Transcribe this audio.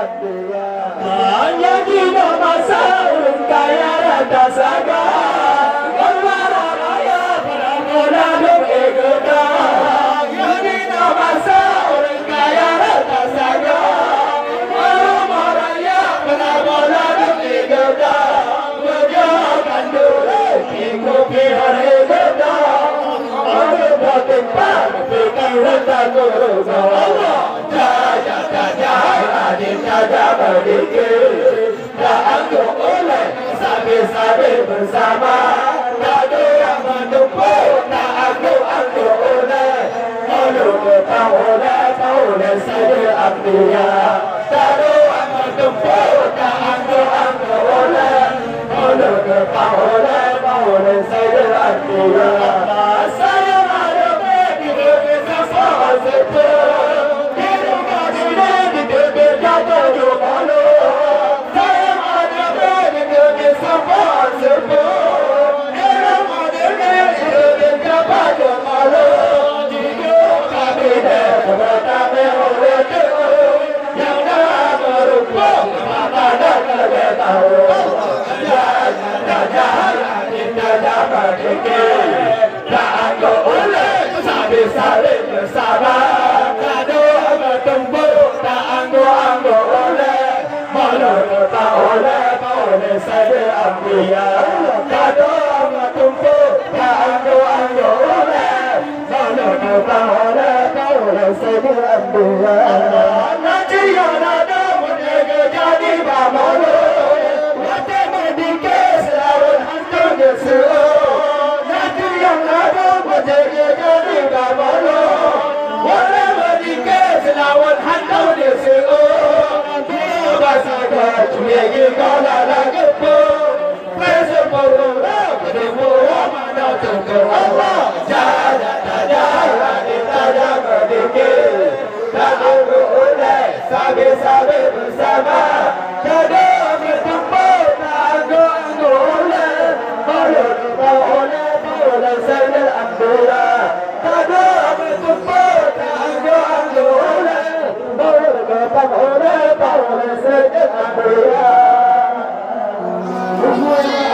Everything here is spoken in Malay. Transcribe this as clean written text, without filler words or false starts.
Hanya di masa ulun kaya rata saga Kemana raya peramuda duk ikuta Hanya di masa ulun kaya rata saga Kemana raya peramuda duk ikuta Menjaga dulu ikuti hari ikuta Aku batin pan Fikir rata kurusa Allah Jaya jaya adil jaya berdikir Tak anggur oleh sabi-sabi bersama Tak ada yang menumpuk Tak anggur oleh Malu tak oleh saja abdiya Tak ada yang menumpuk Tak anggur oleh Malu tak oleh saja abdiya Saya ada di bukit sama sepuluh Saling bersama, kado bertempur, tak anggur oleh, malu tak oleh saja abdiya.